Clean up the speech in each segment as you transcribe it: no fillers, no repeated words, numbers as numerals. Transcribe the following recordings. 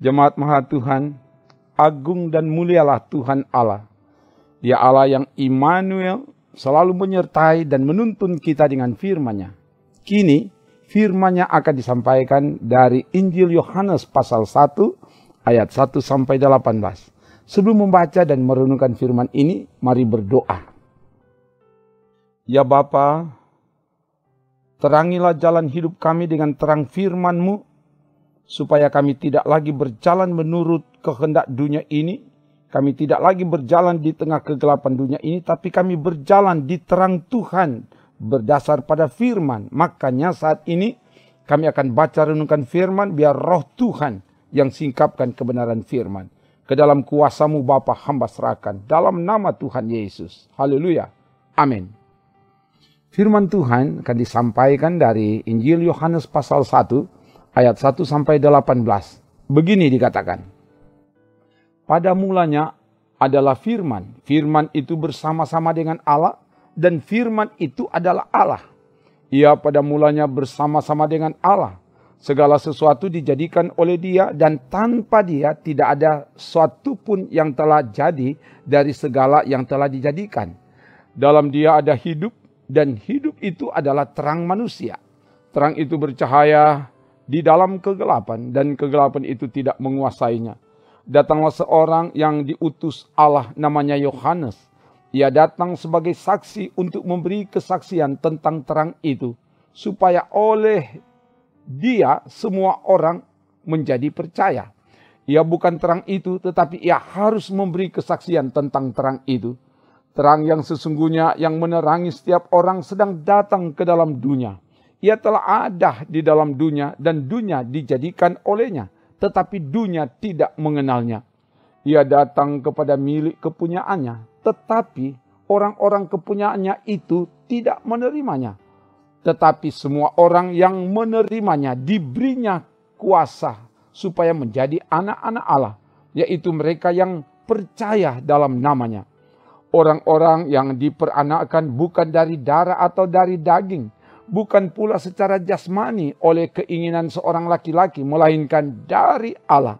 Jemaat Maha Tuhan, agung dan mulialah Tuhan Allah. Dia Allah yang Immanuel, selalu menyertai dan menuntun kita dengan firman-Nya. Kini firman-Nya akan disampaikan dari Injil Yohanes pasal 1 ayat 1 sampai 18. Sebelum membaca dan merenungkan firman ini, mari berdoa. Ya Bapa, terangilah jalan hidup kami dengan terang firman-Mu, supaya kami tidak lagi berjalan menurut kehendak dunia ini. Kami tidak lagi berjalan di tengah kegelapan dunia ini, tapi kami berjalan di terang Tuhan berdasar pada firman. Makanya saat ini kami akan baca renungkan firman, biar roh Tuhan yang singkapkan kebenaran firman. Ke dalam kuasa-Mu Bapa hamba serahkan, dalam nama Tuhan Yesus. Haleluya. Amin. Firman Tuhan akan disampaikan dari Injil Yohanes pasal 1 ayat 1 sampai 18. Begini dikatakan. Pada mulanya adalah firman. Firman itu bersama-sama dengan Allah, dan firman itu adalah Allah. Ia pada mulanya bersama-sama dengan Allah. Segala sesuatu dijadikan oleh Dia, dan tanpa Dia tidak ada sesuatu pun yang telah jadi dari segala yang telah dijadikan. Dalam Dia ada hidup, dan hidup itu adalah terang manusia. Terang itu bercahaya di dalam kegelapan, dan kegelapan itu tidak menguasainya. Datanglah seorang yang diutus Allah, namanya Yohanes. Ia datang sebagai saksi untuk memberi kesaksian tentang terang itu, supaya oleh dia semua orang menjadi percaya. Ia bukan terang itu, tetapi ia harus memberi kesaksian tentang terang itu. Terang yang sesungguhnya yang menerangi setiap orang sedang datang ke dalam dunia. Ia telah ada di dalam dunia, dan dunia dijadikan olehnya, tetapi dunia tidak mengenalnya. Ia datang kepada milik kepunyaannya, tetapi orang-orang kepunyaannya itu tidak menerimanya. Tetapi semua orang yang menerimanya diberinya kuasa supaya menjadi anak-anak Allah, yaitu mereka yang percaya dalam namanya. Orang-orang yang diperanakkan bukan dari darah atau dari daging, bukan pula secara jasmani oleh keinginan seorang laki-laki, melainkan dari Allah.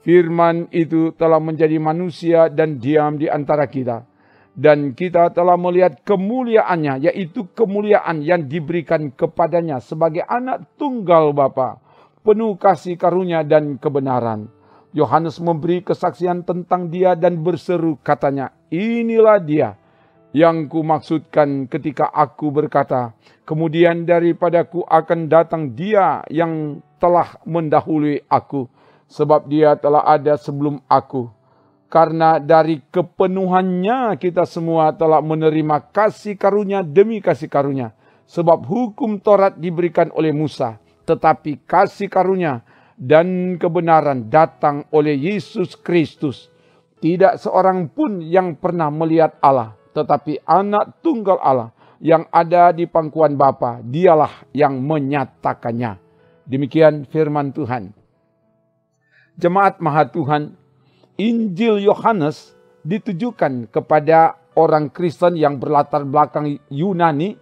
Firman itu telah menjadi manusia dan diam di antara kita. Dan kita telah melihat kemuliaannya, yaitu kemuliaan yang diberikan kepadanya sebagai anak tunggal Bapa, penuh kasih karunia dan kebenaran. Yohanes memberi kesaksian tentang Dia dan berseru, katanya, inilah Dia yang kumaksudkan ketika aku berkata, kemudian daripadaku akan datang Dia yang telah mendahului aku, sebab Dia telah ada sebelum aku. Karena dari kepenuhannya kita semua telah menerima kasih karunia demi kasih karunia. Sebab hukum Taurat diberikan oleh Musa, tetapi kasih karunia dan kebenaran datang oleh Yesus Kristus. Tidak seorang pun yang pernah melihat Allah, tetapi anak tunggal Allah yang ada di pangkuan Bapa, Dialah yang menyatakannya. Demikian firman Tuhan. Jemaat Maha Tuhan, Injil Yohanes ditujukan kepada orang Kristen yang berlatar belakang Yunani.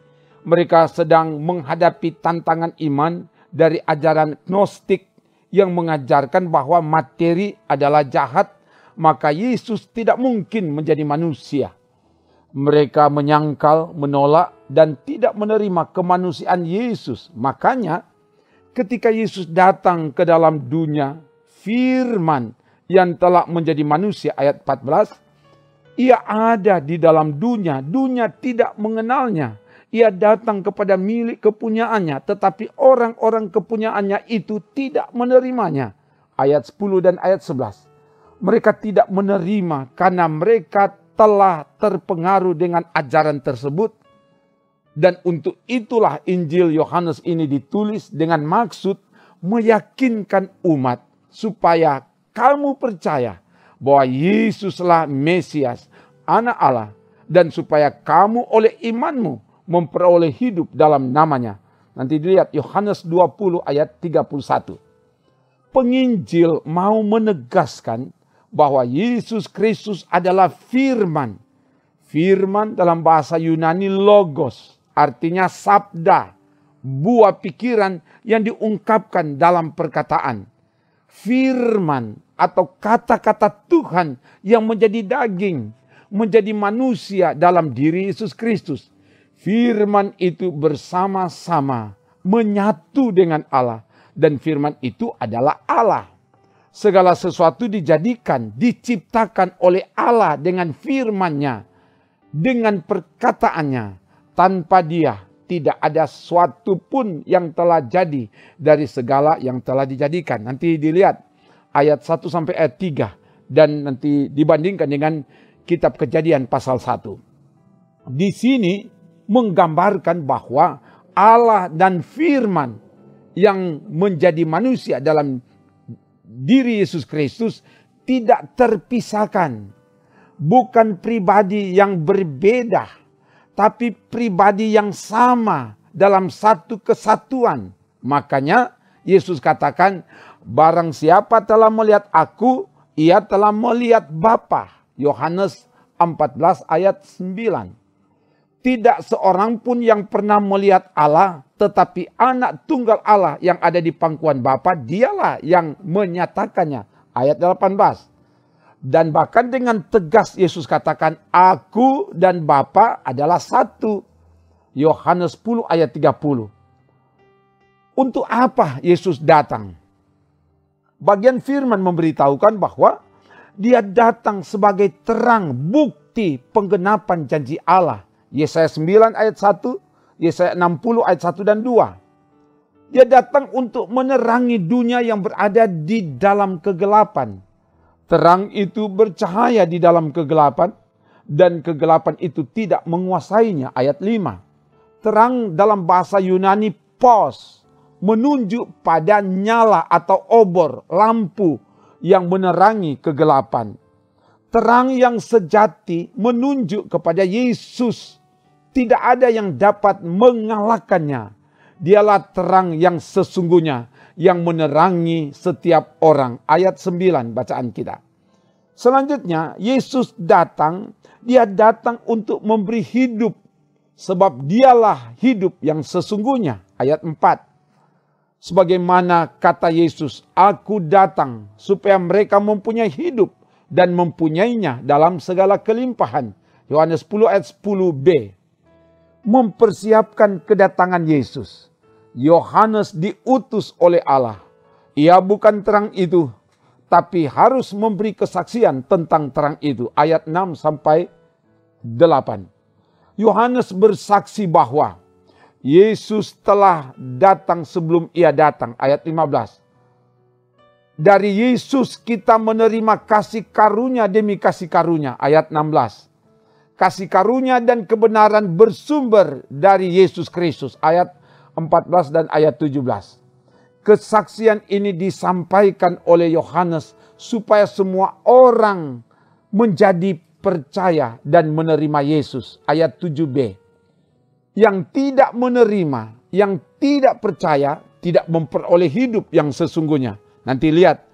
Mereka sedang menghadapi tantangan iman dari ajaran Gnostik yang mengajarkan bahwa materi adalah jahat, maka Yesus tidak mungkin menjadi manusia. Mereka menyangkal, menolak, dan tidak menerima kemanusiaan Yesus. Makanya ketika Yesus datang ke dalam dunia, firman yang telah menjadi manusia, ayat 14, Ia ada di dalam dunia, dunia tidak mengenalnya. Ia datang kepada milik kepunyaannya, tetapi orang-orang kepunyaannya itu tidak menerimanya. Ayat 10 dan ayat 11. Mereka tidak menerima karena mereka telah terpengaruh dengan ajaran tersebut. Dan untuk itulah Injil Yohanes ini ditulis dengan maksud meyakinkan umat supaya kamu percaya bahwa Yesuslah Mesias, Anak Allah, dan supaya kamu oleh imanmu memperoleh hidup dalam namanya. Nanti dilihat Yohanes 20 ayat 31. Penginjil mau menegaskan bahwa Yesus Kristus adalah firman. Firman dalam bahasa Yunani logos, artinya sabda, buah pikiran yang diungkapkan dalam perkataan. firman atau kata-kata Tuhan yang menjadi daging, menjadi manusia dalam diri Yesus Kristus. Firman itu bersama-sama menyatu dengan Allah, dan firman itu adalah Allah. Segala sesuatu dijadikan, diciptakan oleh Allah dengan firman-Nya, dengan perkataannya. Tanpa Dia tidak ada sesuatu pun yang telah jadi dari segala yang telah dijadikan. Nanti dilihat ayat 1 sampai ayat 3 dan nanti dibandingkan dengan kitab Kejadian pasal 1. Di sini menggambarkan bahwa Allah dan firman yang menjadi manusia dalam diri Yesus Kristus tidak terpisahkan. Bukan pribadi yang berbeda, tapi pribadi yang sama dalam satu kesatuan. Makanya Yesus katakan, barang siapa telah melihat aku, ia telah melihat Bapa. Yohanes 14 ayat 9. Tidak seorang pun yang pernah melihat Allah, tetapi anak tunggal Allah yang ada di pangkuan Bapa, dialah yang menyatakannya. Ayat 18. Dan bahkan dengan tegas Yesus katakan, aku dan Bapa adalah satu. Yohanes 10 ayat 30. Untuk apa Yesus datang? Bagian firman memberitahukan bahwa Dia datang sebagai terang, bukti penggenapan janji Allah. Yesaya 9 ayat 1, Yesaya 60 ayat 1 dan 2. Dia datang untuk menerangi dunia yang berada di dalam kegelapan. Terang itu bercahaya di dalam kegelapan, dan kegelapan itu tidak menguasainya. Ayat 5. Terang dalam bahasa Yunani pos, menunjuk pada nyala atau obor, lampu yang menerangi kegelapan. Terang yang sejati menunjuk kepada Yesus. Tidak ada yang dapat mengalahkannya. Dialah terang yang sesungguhnya, yang menerangi setiap orang. Ayat 9 bacaan kita. Selanjutnya Yesus datang, Dia datang untuk memberi hidup. Sebab Dialah hidup yang sesungguhnya. Ayat 4. Sebagaimana kata Yesus, aku datang supaya mereka mempunyai hidup dan mempunyainya dalam segala kelimpahan. Yohanes 10 ayat 10b. Mempersiapkan kedatangan Yesus. Yohanes diutus oleh Allah. Ia bukan terang itu, tapi harus memberi kesaksian tentang terang itu. Ayat 6 sampai 8. Yohanes bersaksi bahwa Yesus telah datang sebelum ia datang. Ayat 15. Dari Yesus kita menerima kasih karunia demi kasih karunia. Ayat 16. Kasih karunia dan kebenaran bersumber dari Yesus Kristus. Ayat 14 dan ayat 17. Kesaksian ini disampaikan oleh Yohanes supaya semua orang menjadi percaya dan menerima Yesus. Ayat 7b. Yang tidak menerima, yang tidak percaya, tidak memperoleh hidup yang sesungguhnya. Nanti lihat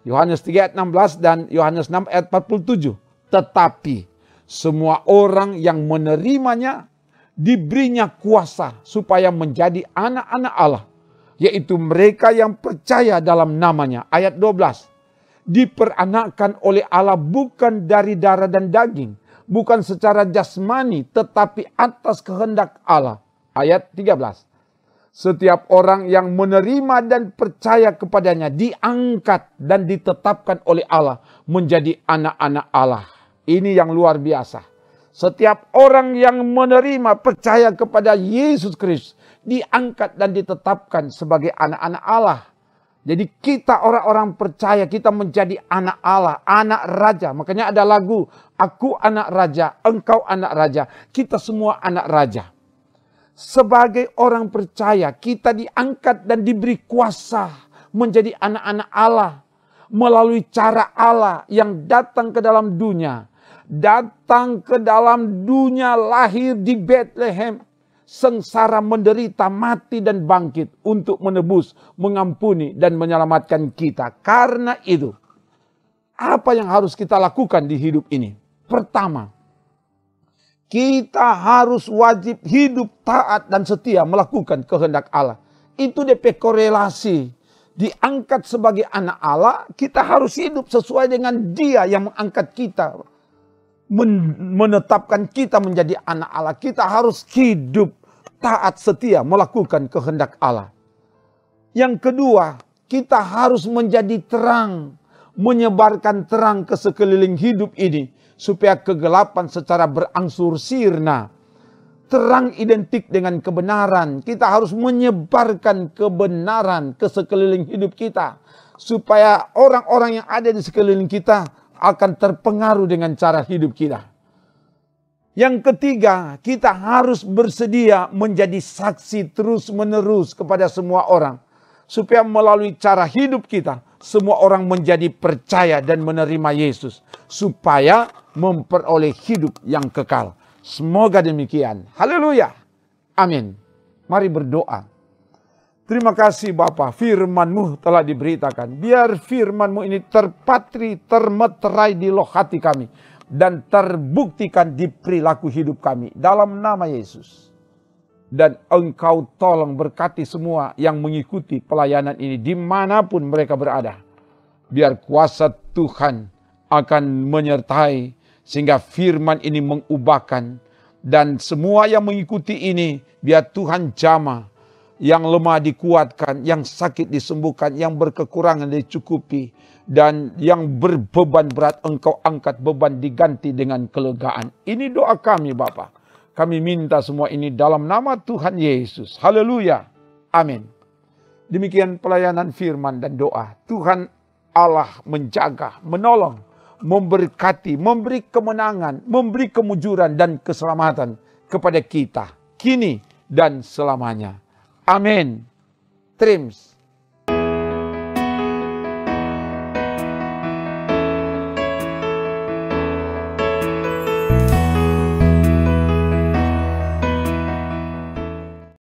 Yohanes 3 ayat 16 dan Yohanes 6 ayat 47. Tetapi semua orang yang menerimanya diberinya kuasa supaya menjadi anak-anak Allah, yaitu mereka yang percaya dalam namanya. Ayat 12. Diperanakkan oleh Allah bukan dari darah dan daging, bukan secara jasmani, tetapi atas kehendak Allah. Ayat 13. Setiap orang yang menerima dan percaya kepadanya diangkat dan ditetapkan oleh Allah menjadi anak-anak Allah. Ini yang luar biasa. Setiap orang yang menerima percaya kepada Yesus Kristus diangkat dan ditetapkan sebagai anak-anak Allah. Jadi kita orang-orang percaya, kita menjadi anak Allah, anak raja. Makanya ada lagu, aku anak raja, engkau anak raja. Kita semua anak raja. Sebagai orang percaya, kita diangkat dan diberi kuasa menjadi anak-anak Allah. Melalui cara Allah yang datang ke dalam dunia. Datang ke dalam dunia, lahir di Bethlehem. Sengsara, menderita, mati dan bangkit untuk menebus, mengampuni dan menyelamatkan kita. Karena itu, apa yang harus kita lakukan di hidup ini? Pertama, kita harus wajib hidup taat dan setia melakukan kehendak Allah. Itu DP korelasi diangkat sebagai anak Allah, kita harus hidup sesuai dengan Dia yang mengangkat kita. Menetapkan kita menjadi anak Allah. Kita harus hidup taat setia melakukan kehendak Allah. Yang kedua, kita harus menjadi terang. Menyebarkan terang ke sekeliling hidup ini. Supaya kegelapan secara berangsur sirna. Terang identik dengan kebenaran. Kita harus menyebarkan kebenaran ke sekeliling hidup kita. Supaya orang-orang yang ada di sekeliling kita akan terpengaruh dengan cara hidup kita. Yang ketiga, kita harus bersedia menjadi saksi terus-menerus kepada semua orang. Supaya melalui cara hidup kita, semua orang menjadi percaya dan menerima Yesus. Supaya memperoleh hidup yang kekal. Semoga demikian. Haleluya. Amin. Mari berdoa. Terima kasih Bapa, firman-Mu telah diberitakan. Biar firman-Mu ini terpatri, termeterai di loh hati kami. Dan terbuktikan di perilaku hidup kami. Dalam nama Yesus. Dan Engkau tolong berkati semua yang mengikuti pelayanan ini. Dimanapun mereka berada. Biar kuasa Tuhan akan menyertai. Sehingga firman ini mengubahkan. Dan semua yang mengikuti ini, biar Tuhan jamah. Yang lemah dikuatkan, yang sakit disembuhkan, yang berkekurangan dicukupi. Dan yang berbeban berat Engkau angkat, beban diganti dengan kelegaan. Ini doa kami Bapa. Kami minta semua ini dalam nama Tuhan Yesus. Haleluya. Amin. Demikian pelayanan firman dan doa. Tuhan Allah menjaga, menolong, memberkati, memberi kemenangan, memberi kemujuran dan keselamatan kepada kita. Kini dan selamanya. Amin. Trims.